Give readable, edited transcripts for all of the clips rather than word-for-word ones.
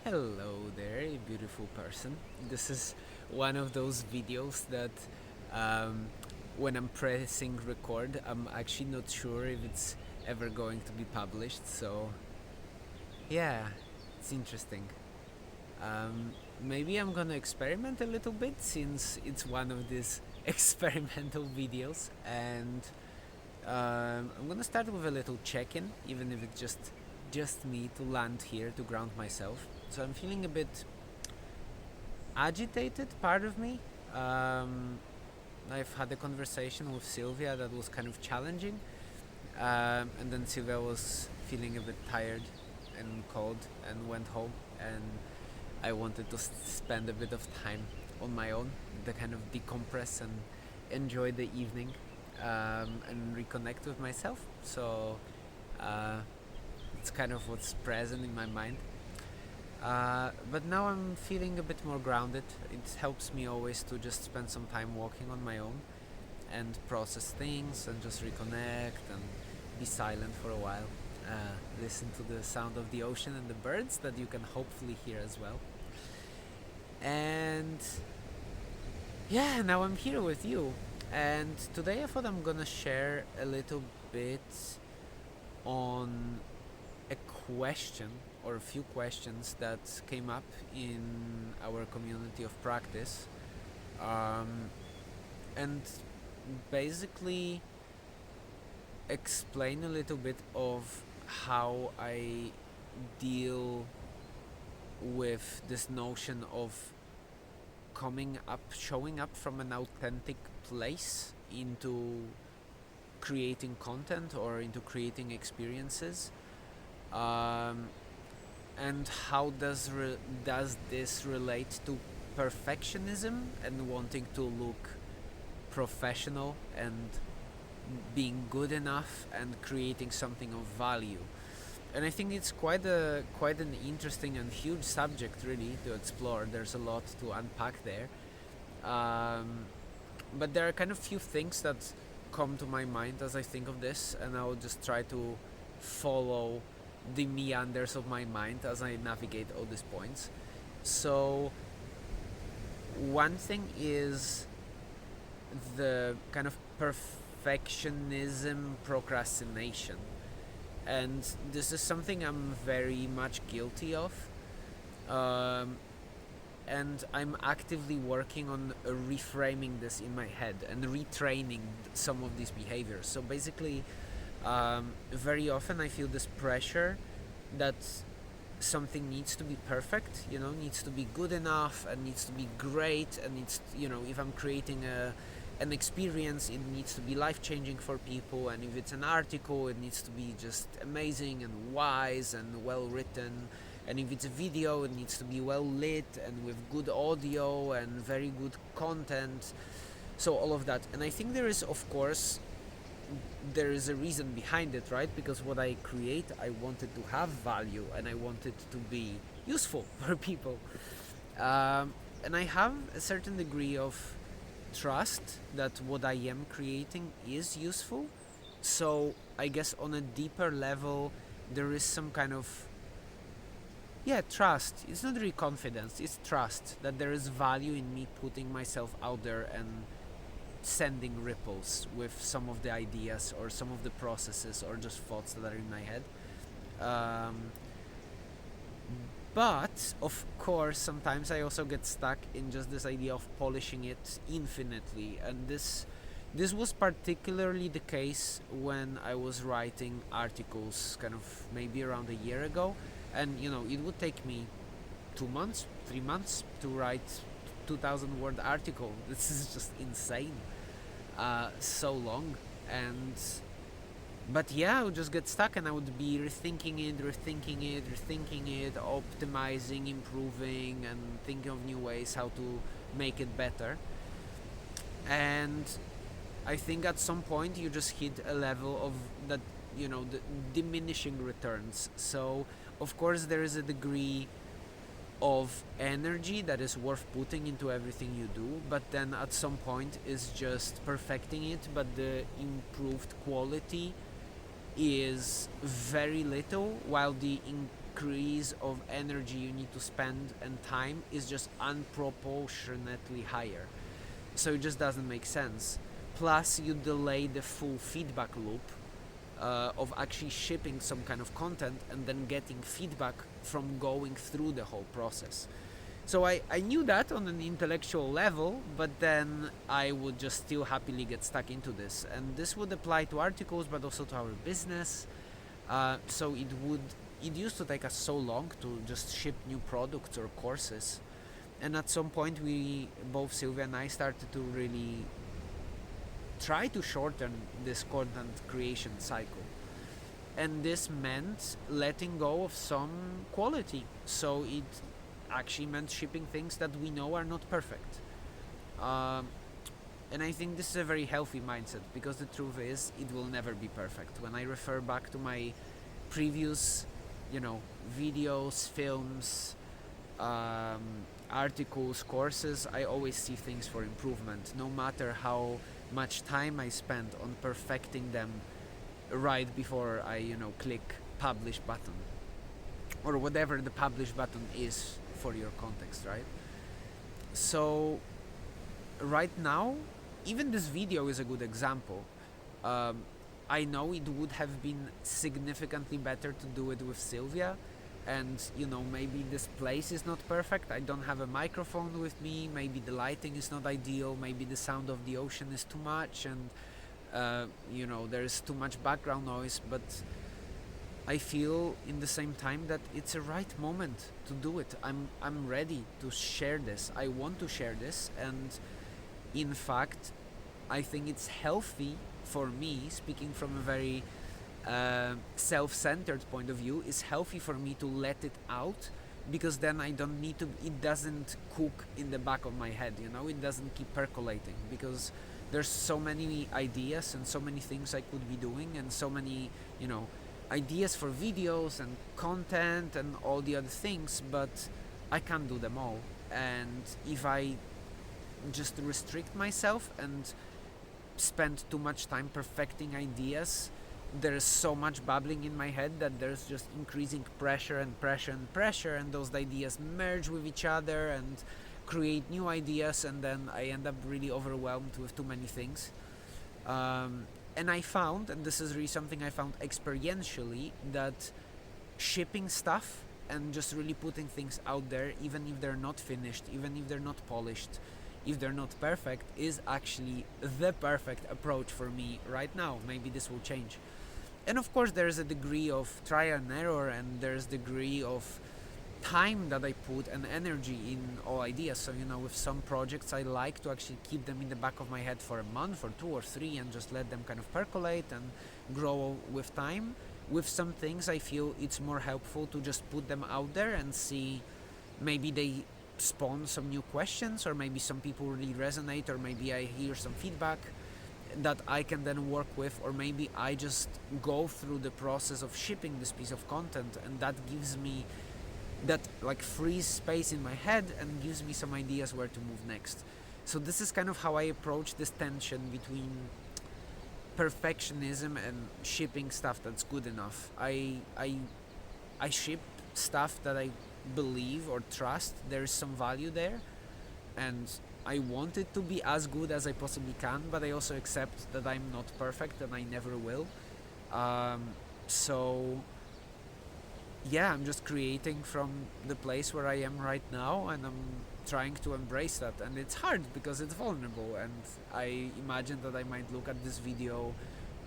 Hello there, you beautiful person. This is one of those videos that um, when I'm pressing record, I'm actually not sure if it's ever going to be published. So, yeah, it's interesting. Maybe I'm gonna experiment a little bit since it's one of these experimental videos, and I'm gonna start with a little check-in, even if it's just me to land here to ground myself. So I'm feeling a bit agitated. Part of me. Um, I've had a conversation with Silvia that was kind of challenging, and then Silvia was feeling a bit tired and cold and went home, and I wanted to spend a bit of time on my own to kind of decompress and enjoy the evening and reconnect with myself. So uh, it's kind of what's present in my mind. But now I'm feeling a bit more grounded. It helps me always to just spend some time walking on my own and process things and just reconnect and be silent for a while. Listen to the sound of the ocean and the birds that you can hopefully hear as well. And yeah, now I'm here with you. And today I thought I'm gonna share a little bit on a question or a few questions that came up in our community of practice, um, and basically explain a little bit of how I deal with this notion of showing up from an authentic place into creating content or into creating experiences. Um, and how does this relate to perfectionism and wanting to look professional and being good enough and creating something of value? And I think it's quite an interesting and huge subject really to explore. There's a lot to unpack there, um, but there are kind of few things that come to my mind as I think of this, and I'll just try to follow the meanders of my mind as I navigate all these points. So, one thing is the kind of perfectionism procrastination. And this is something I'm very much guilty of. Um, and I'm actively working on reframing this in my head and retraining some of these behaviors. So basically, very often I feel this pressure that something needs to be perfect, needs to be good enough and needs to be great, and if I'm creating an experience, it needs to be life changing for people, and if it's an article, it needs to be just amazing and wise and well written, and if it's a video, it needs to be well lit and with good audio and very good content. So all of that, and I think there is a reason behind it, right? Because what I create, I want it to have value and I want it to be useful for people. And I have a certain degree of trust that what I am creating is useful. So I guess on a deeper level, there is some kind of, yeah, trust. It's not really confidence, it's trust that there is value in me putting myself out there and sending ripples with some of the ideas or some of the processes or just thoughts that are in my head. Um, but of course, sometimes I also get stuck in just this idea of polishing it infinitely, and this was particularly the case when I was writing articles, kind of maybe around a year ago, and it would take me 2 months, 3 months to write 2,000 word article. This is just insane. So long, and but yeah, I would just get stuck and I would be rethinking it, optimizing, improving, and thinking of new ways how to make it better. And I think at some point you just hit a level of that, the diminishing returns. So of course there is a degree of energy that is worth putting into everything you do, but then at some point is just perfecting it, but the improved quality is very little, while the increase of energy you need to spend and time is just unproportionately higher. So it just doesn't make sense. Plus, you delay the full feedback loop of actually shipping some kind of content and then getting feedback from going through the whole process. So I knew that on an intellectual level, but then I would just still happily get stuck into this. And this would apply to articles, but also to our business. So it used to take us so long to just ship new products or courses. And at some point, we, both Silvia and I, started to really try to shorten this content creation cycle. And this meant letting go of some quality. So it actually meant shipping things that we know are not perfect. And I think this is a very healthy mindset, because the truth is it will never be perfect. When I refer back to my previous, videos, films, articles, courses, I always see things for improvement, no matter how much time I spend on perfecting them right before I, click publish button, or whatever the publish button is for your context, right? So right now, even this video is a good example. I know it would have been significantly better to do it with Silvia, and maybe this place is not perfect. I don't have a microphone with me, maybe the lighting is not ideal, maybe the sound of the ocean is too much, and there's too much background noise, but I feel in the same time that it's a right moment to do it. I'm ready to share this. I want to share this, and in fact, I think it's healthy for me, speaking from a very self-centered point of view, it's healthy for me to let it out, because then I don't need to, it doesn't cook in the back of my head, it doesn't keep percolating, because there's so many ideas and so many things I could be doing, and so many, ideas for videos and content and all the other things, but I can't do them all. And if I just restrict myself and spend too much time perfecting ideas, there's so much babbling in my head that there's just increasing pressure and pressure and pressure, and those ideas merge with each other and create new ideas, and then I end up really overwhelmed with too many things. And I found, and this is really something I found experientially, that shipping stuff and just really putting things out there, even if they're not finished, even if they're not polished, if they're not perfect, is actually the perfect approach for me right now. Maybe this will change. And of course, there's a degree of trial and error, and there's a degree of time that I put and energy in all ideas. So with some projects I like to actually keep them in the back of my head for a month or 2 or 3 and just let them kind of percolate and grow with time. With some things I feel it's more helpful to just put them out there and see, maybe they spawn some new questions, or maybe some people really resonate, or maybe I hear some feedback that I can then work with, or maybe I just go through the process of shipping this piece of content, and that gives me that frees space in my head and gives me some ideas where to move next. So this is kind of how I approach this tension between perfectionism and shipping stuff that's good enough. I ship stuff that I believe or trust there is some value there, and I want it to be as good as I possibly can, but I also accept that I'm not perfect and I never will. So yeah, I'm just creating from the place where I am right now, and I'm trying to embrace that. And it's hard because it's vulnerable, and I imagine that I might look at this video,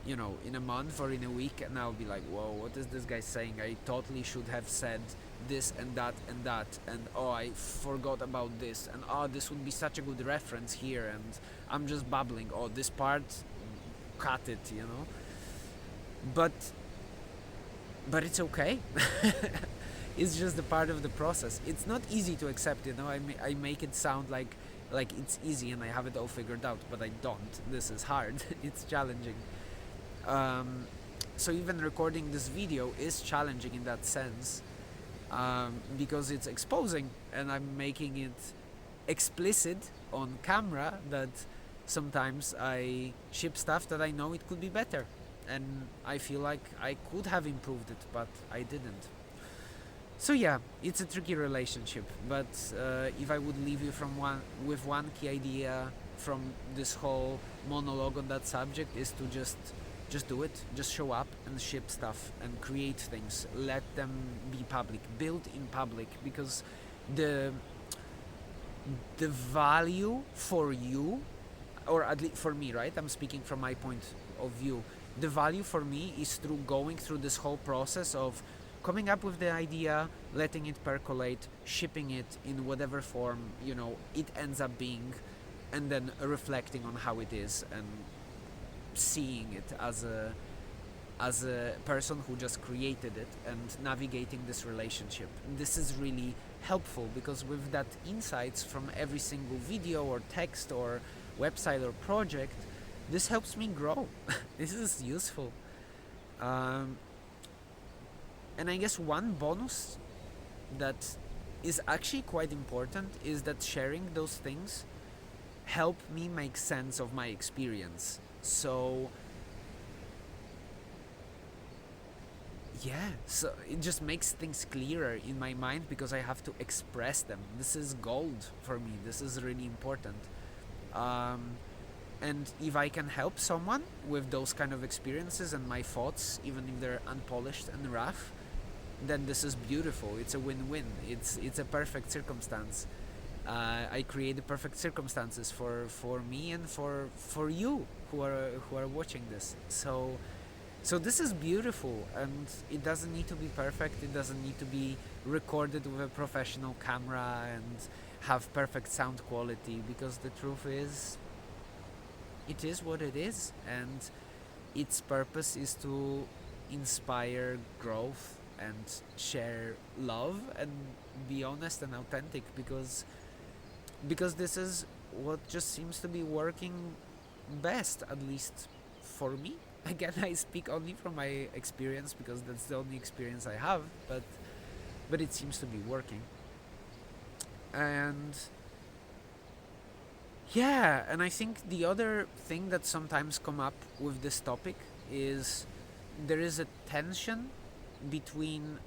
in a month or in a week, and I'll be like, whoa, what is this guy saying? I totally should have said this and that and that, and oh, I forgot about this, and oh, this would be such a good reference here, and I'm just babbling, oh, this part, cut it, but it's okay. It's just a part of the process. It's not easy to accept, I make it sound like it's easy and I have it all figured out, but I don't. This is hard. It's challenging. So even recording this video is challenging in that sense, because it's exposing, and I'm making it explicit on camera that sometimes I ship stuff that I know it could be better, and I feel like I could have improved it, but I didn't. So yeah, it's a tricky relationship. But if I would leave you with one key idea from this whole monologue on that subject, is to just do it, just show up and ship stuff and create things. Let them be public, build in public, because the the value for you, or at least for me, right? I'm speaking from my point of view. The value for me is through going through this whole process of coming up with the idea, letting it percolate, shipping it in whatever form, it ends up being, and then reflecting on how it is and seeing it as a person who just created it and navigating this relationship. This is really helpful because with that insights from every single video or text or website or project, this helps me grow. This is useful. And I guess one bonus that is actually quite important is that sharing those things help me make sense of my experience. So yeah, so it just makes things clearer in my mind because I have to express them. This is gold for me. This is really important. And if I can help someone with those kind of experiences and my thoughts, even if they're unpolished and rough, then this is beautiful. It's a win-win. It's a perfect circumstance. I create the perfect circumstances for me and for you who are watching this. So this is beautiful, and it doesn't need to be perfect. It doesn't need to be recorded with a professional camera and have perfect sound quality, because the truth is, it is what it is, and its purpose is to inspire growth and share love and be honest and authentic, because this is what just seems to be working best, at least for me. Again, I speak only from my experience because that's the only experience I have, but it seems to be working. And yeah, and I think the other thing that sometimes come up with this topic is there is a tension between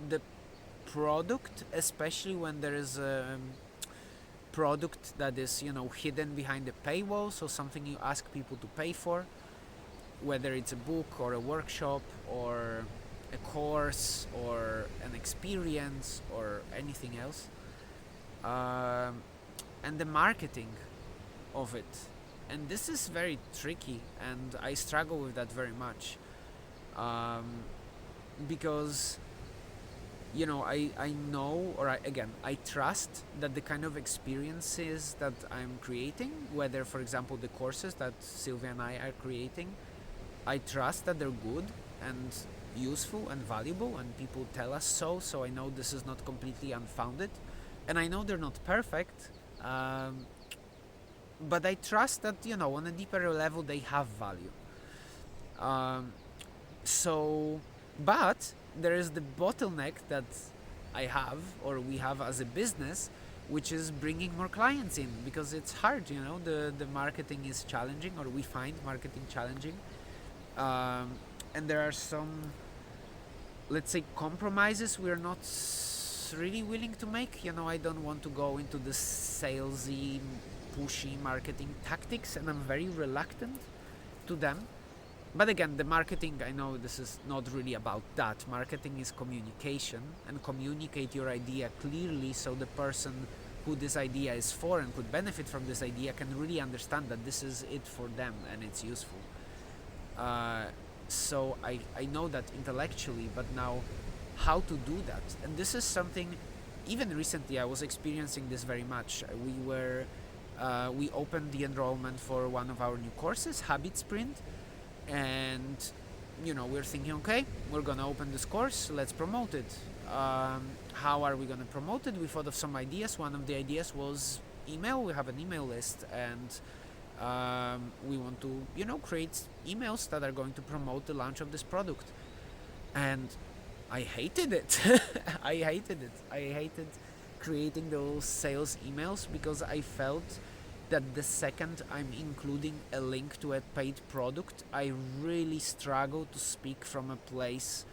the product, especially when there is a product that is hidden behind a paywall, so something you ask people to pay for, whether it's a book or a workshop or a course or an experience or anything else, and the marketing of it. And this is very tricky, and I struggle with that very much, because I know, or I trust that the kind of experiences that I'm creating, whether for example the courses that Silvia and I are creating, I trust that they're good and useful and valuable, and people tell us so I know this is not completely unfounded, and I know they're not perfect, but I trust that on a deeper level they have value. But there is the bottleneck that I have, or we have as a business, which is bringing more clients in, because it's hard. The marketing is challenging, or we find marketing challenging. And there are some, let's say, compromises we're not really willing to make. I don't want to go into the salesy, pushy marketing tactics, and I'm very reluctant to them. But again, the marketing, I know this is not really about that. Marketing is communication, and communicate your idea clearly so the person who this idea is for and could benefit from this idea can really understand that this is it for them and it's useful. So I know that intellectually, but now how to do that? And this is something, even recently I was experiencing this very much. We opened the enrollment for one of our new courses, Habit Sprint, and we're thinking, okay, we're gonna open this course, let's promote it. How are we gonna promote it? We thought of some ideas. One of the ideas was email. We have an email list, and we want to create emails that are going to promote the launch of this product. And I hated it. I hated creating those sales emails, because I felt that the second I'm including a link to a paid product, I really struggle to speak from a place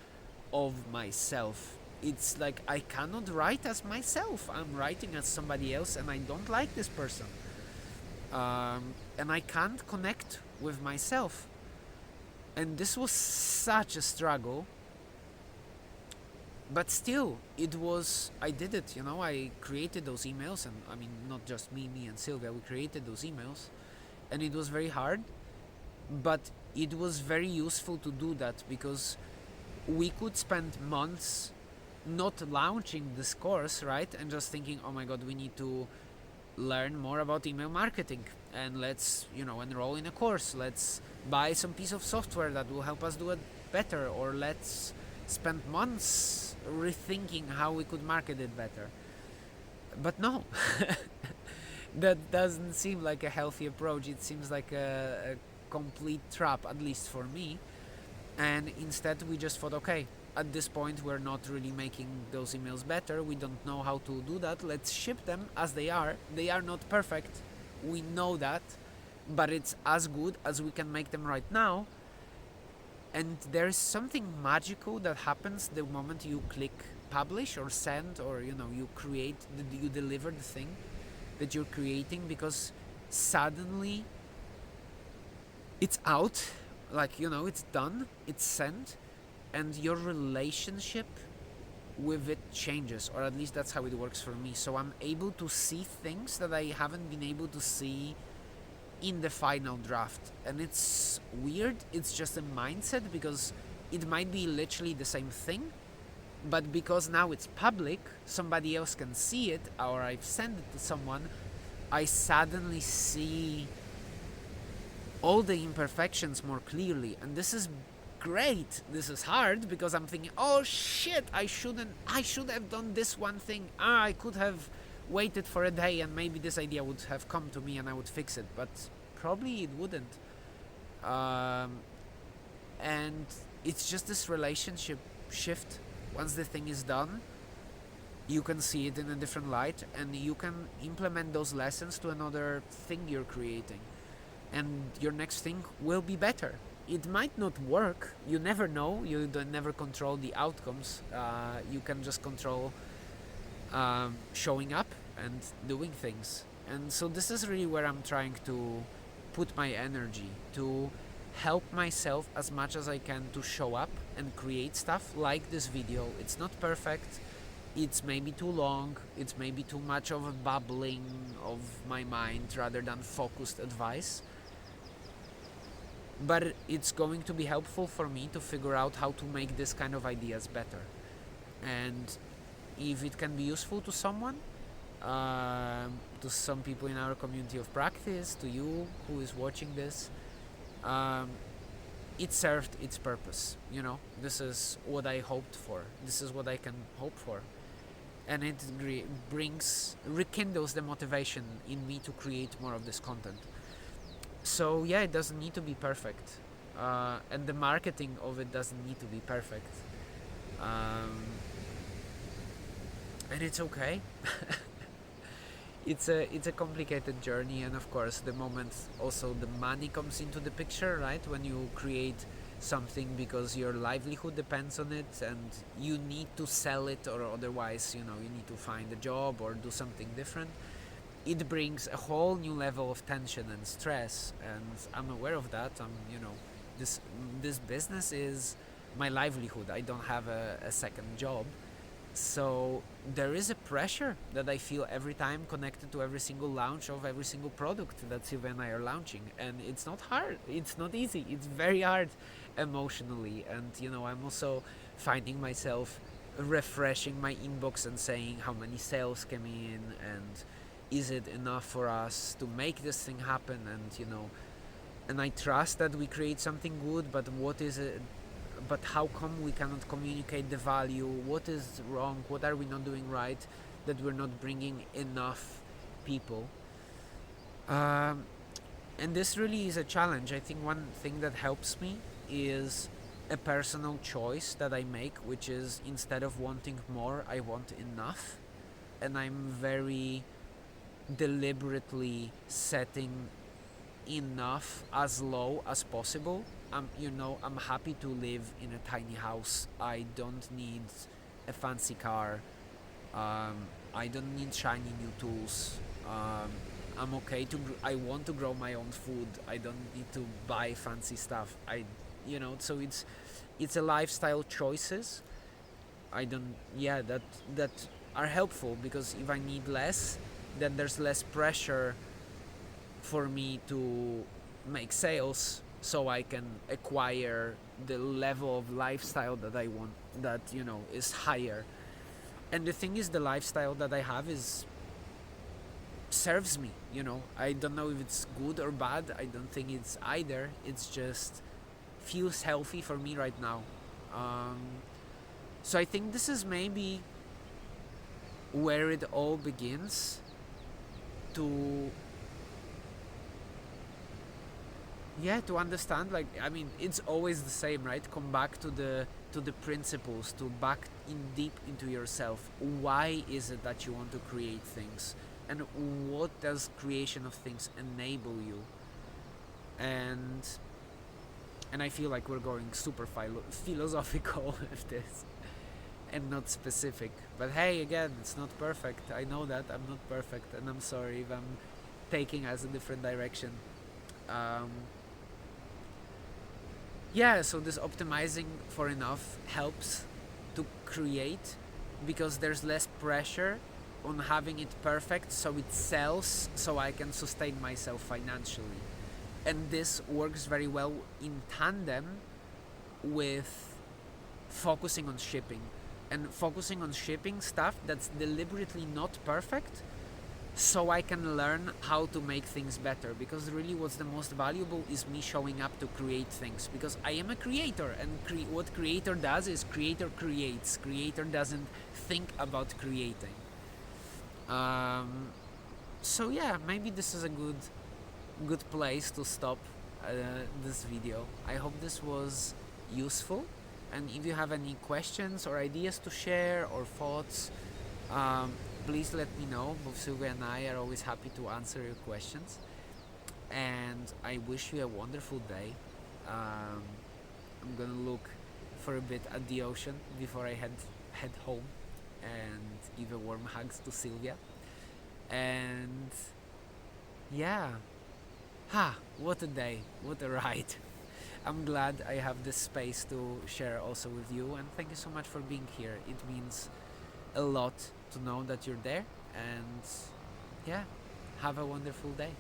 of myself. It's like I cannot write as myself. I'm writing as somebody else, and I don't like this person. And I can't connect with myself. And this was such a struggle, but still, it was. I did it. I created those emails, and I mean, not just me and Silvia. We created those emails, and it was very hard, but it was very useful to do that because we could spend months not launching this course, right? And just thinking, oh my god, we need to learn more about email marketing, and let's enroll in a course, let's buy some piece of software that will help us do it better, or let's spend months rethinking how we could market it better. But no, that doesn't seem like a healthy approach. It seems like a complete trap, at least for me. And instead we just thought, okay, at this point we're not really making those emails better, we don't know how to do that, let's ship them as they are. They are not perfect, we know that, but it's as good as we can make them right now. And there's something magical that happens the moment you click publish or send, or you create, you deliver the thing that you're creating, because suddenly it's out, like it's done, it's sent, and your relationship with it changes, or at least that's how it works for me. So I'm able to see things that I haven't been able to see in the final draft, and it's weird. It's just a mindset, because it might be literally the same thing, but because now it's public, somebody else can see it, or I've sent it to someone, I suddenly see all the imperfections more clearly. And this is great. This is hard, because I'm thinking, oh shit, I should have done this one thing. I could have waited for a day, and maybe this idea would have come to me and I would fix it, but probably it wouldn't. And it's just this relationship shift. Once the thing is done, you can see it in a different light, and you can implement those lessons to another thing you're creating, and your next thing will be better. It might not work, you never know, you don't never control the outcomes. You can just control showing up and doing things. And so this is really where I'm trying to put my energy, to help myself as much as I can to show up and create stuff like this video. It's not perfect, it's maybe too long, it's maybe too much of a babbling of my mind rather than focused advice, but it's going to be helpful for me to figure out how to make this kind of ideas better. And if it can be useful to someone, to some people in our community of practice, to you who is watching this, it served its purpose. This is what I hoped for, this is what I can hope for, and it rekindles the motivation in me to create more of this content. So yeah, it doesn't need to be perfect, and the marketing of it doesn't need to be perfect, and it's okay. It's a complicated journey, and of course the moment also the money comes into the picture, right? When you create something because your livelihood depends on it, and you need to sell it, or otherwise you need to find a job or do something different, it brings a whole new level of tension and stress. And I'm aware of that. This business is my livelihood. I don't have a second job, so there is a pressure that I feel every time connected to every single launch of every single product that Silvia and I are launching. And it's not hard, it's not easy, it's very hard emotionally. And I'm also finding myself refreshing my inbox and saying how many sales came in, and is it enough for us to make this thing happen. And I trust that we create something good, but what is it, but how come we cannot communicate the value? What is wrong? What are we not doing right that we're not bringing enough people? And this really is a challenge. I think one thing that helps me is a personal choice that I make, which is, instead of wanting more, I want enough. And I'm very deliberately setting enough as low as possible. I'm happy to live in a tiny house. I don't need a fancy car. um, I don't need shiny new tools. I'm okay to I want to grow my own food. I don't need to buy fancy stuff. So it's a lifestyle choices. I don't yeah that are helpful, because if I need less, then there's less pressure for me to make sales, so I can acquire the level of lifestyle that I want, that is higher. And the thing is, the lifestyle that I have is serves me. I don't know if it's good or bad. I don't think it's either. It's just feels healthy for me right now. um, so I think this is maybe where it all begins, to to understand, like, I mean, it's always the same, right? Come back to the principles, to back in deep into yourself. Why is it that you want to create things, and what does creation of things enable you? And and I feel like we're going super philosophical with this, and not specific. But hey, again, it's not perfect. I know that I'm not perfect, and I'm sorry if I'm taking us a different direction. um, so this optimizing for enough helps to create, because there's less pressure on having it perfect, so it sells, so I can sustain myself financially. And this works very well in tandem with focusing on shipping, and focusing on shipping stuff that's deliberately not perfect, so I can learn how to make things better. Because really, what's the most valuable is me showing up to create things, because I am a creator, and what creator does is creator creates. Creator doesn't think about creating. Um, maybe this is a good place to stop this video. I hope this was useful, and if you have any questions or ideas to share or thoughts, um, please let me know. Both Silvia and I are always happy to answer your questions. And I wish you a wonderful day. Um, I'm gonna look for a bit at the ocean before I head home, and give a warm hugs to Silvia. And yeah, what a day, what a ride. I'm glad I have this space to share also with you, and thank you so much for being here. It means a lot to know that you're there, and have a wonderful day.